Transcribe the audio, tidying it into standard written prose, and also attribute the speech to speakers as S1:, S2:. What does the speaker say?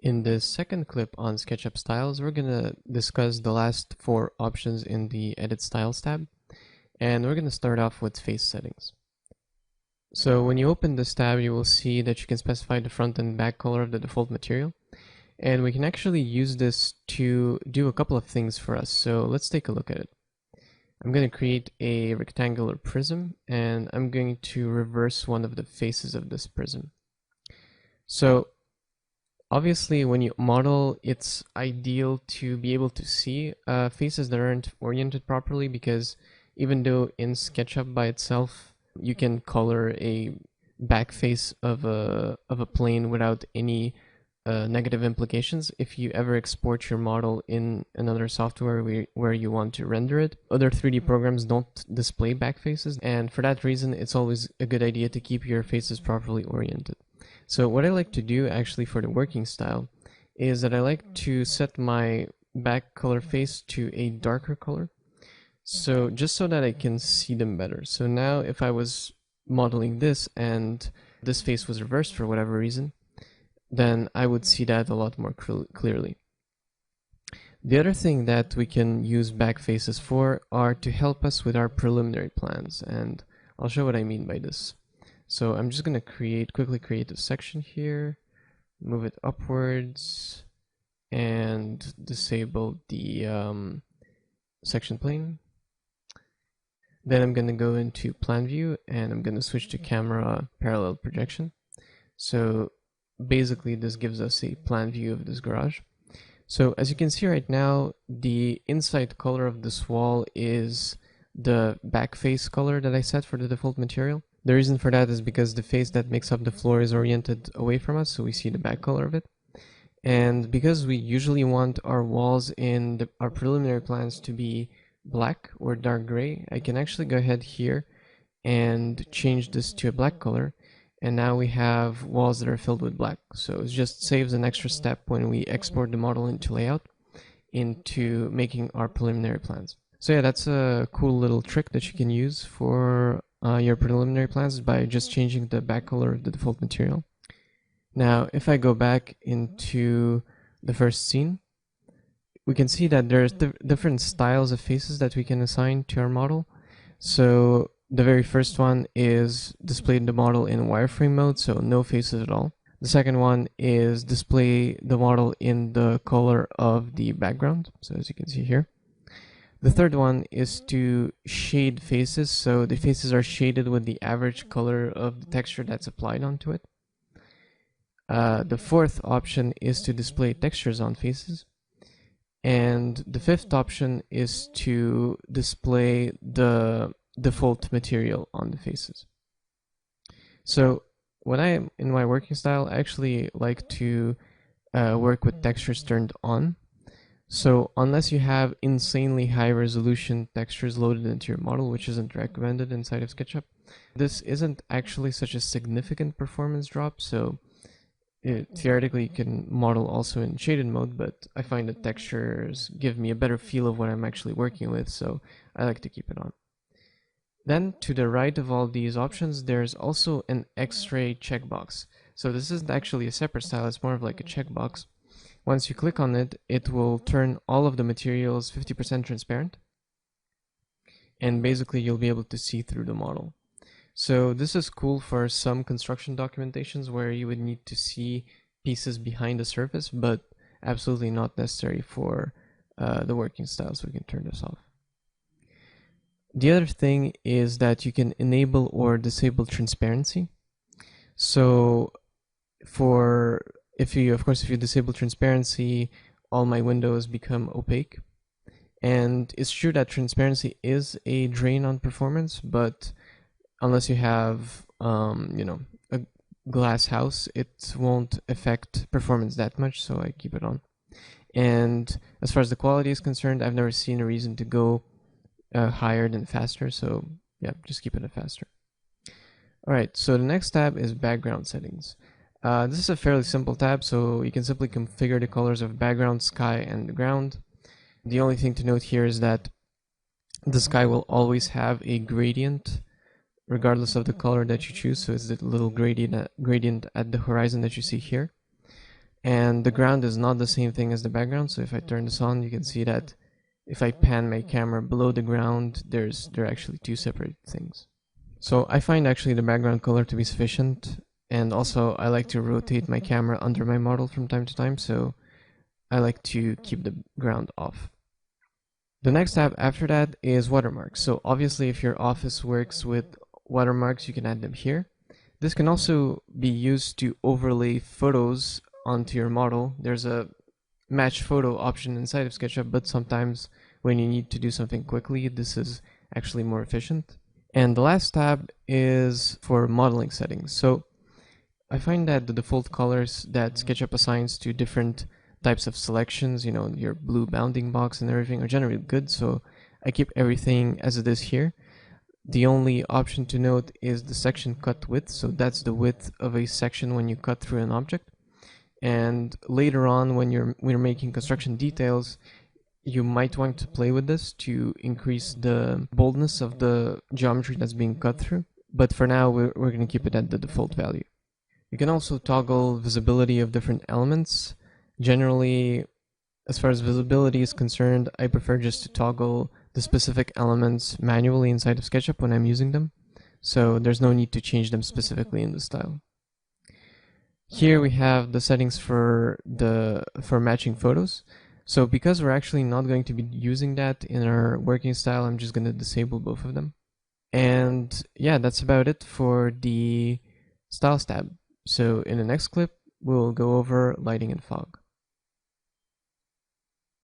S1: In this second clip on SketchUp styles, we're going to discuss the last four options in the Edit Styles tab, and we're going to start off with face settings. So when you open this tab, you will see that you can specify the front and back color of the default material, and we can actually use this to do a couple of things for us. So let's take a look at it. I'm going to create a rectangular prism, and I'm going to reverse one of the faces of this prism. So obviously, when you model, it's ideal to be able to see faces that aren't oriented properly, because even though in SketchUp by itself, you can color a back face of a plane without any negative implications. If you ever export your model in another software where you want to render it, other 3D programs don't display back faces, and for that reason, it's always a good idea to keep your faces properly oriented. So what I like to do actually for the working style is that I like to set my back color face to a darker color. So just so that I can see them better. So now if I was modeling this and this face was reversed for whatever reason, then I would see that a lot more clearly. The other thing that we can use back faces for are to help us with our preliminary plans, and I'll show what I mean by this. So I'm just going to quickly create a section here, move it upwards, and disable the section plane. Then I'm going to go into plan view, and I'm going to switch to camera parallel projection. So basically this gives us a plan view of this garage. So as you can see right now, the inside color of this wall is the back face color that I set for the default material. The reason for that is because the face that makes up the floor is oriented away from us, so we see the back color of it. And because we usually want our walls in our preliminary plans to be black or dark gray, I can actually go ahead here and change this to a black color. And now we have walls that are filled with black. So it just saves an extra step when we export the model into layout into making our preliminary plans. So yeah, that's a cool little trick that you can use for your preliminary plans by just changing the back color of the default material. Now, if I go back into the first scene, we can see that there's different styles of faces that we can assign to our model. So the very first one is display the model in wireframe mode, so no faces at all. The second one is display the model in the color of the background, so as you can see here. The third one is to shade faces, so the faces are shaded with the average color of the texture that's applied onto it. The fourth option is to display textures on faces. And the fifth option is to display the default material on the faces. So when I am in my working style, I actually like to work with textures turned on. So unless you have insanely high resolution textures loaded into your model, which isn't recommended inside of SketchUp, this isn't actually such a significant performance drop. So theoretically, you can model also in shaded mode, but I find that textures give me a better feel of what I'm actually working with, so I like to keep it on. Then to the right of all these options, there's also an X-ray checkbox. So this isn't actually a separate style, it's more of like a checkbox. Once you click on it, it will turn all of the materials 50% transparent, and basically you'll be able to see through the model. So this is cool for some construction documentations where you would need to see pieces behind the surface, but absolutely not necessary for the working style, so we can turn this off. The other thing is that you can enable or disable transparency. So if you disable transparency, all my windows become opaque. And it's true that transparency is a drain on performance, but unless you have, a glass house, it won't affect performance that much, so I keep it on. And as far as the quality is concerned, I've never seen a reason to go higher than faster, so yeah, just keep it at faster. Alright, so the next tab is background settings. This is a fairly simple tab, so you can simply configure the colors of background, sky, and the ground. The only thing to note here is that the sky will always have a gradient regardless of the color that you choose, so it's the little gradient at the horizon that you see here. and the ground is not the same thing as the background. So if I turn this on, you can see that if I pan my camera below the ground, they're actually two separate things. So I find actually the background color to be sufficient, and also I like to rotate my camera under my model from time to time, so I like to keep the ground off. The next tab after that is watermarks. So obviously if your office works with watermarks, you can add them here. This can also be used to overlay photos onto your model. There's a match photo option inside of SketchUp, but sometimes when you need to do something quickly, this is actually more efficient. And the last tab is for modeling settings. So I find that the default colors that SketchUp assigns to different types of selections, you know, your blue bounding box and everything, are generally good, so I keep everything as it is here. The only option to note is the section cut width, so that's the width of a section when you cut through an object. And later on, when you're making construction details, you might want to play with this to increase the boldness of the geometry that's being cut through. But for now, we're going to keep it at the default value. You can also toggle visibility of different elements. Generally, as far as visibility is concerned, I prefer just to toggle the specific elements manually inside of SketchUp when I'm using them. So there's no need to change them specifically in the style. Here we have the settings for matching photos. So because we're actually not going to be using that in our working style, I'm just going to disable both of them. And yeah, that's about it for the Styles tab. So in the next clip, we'll go over lighting and fog.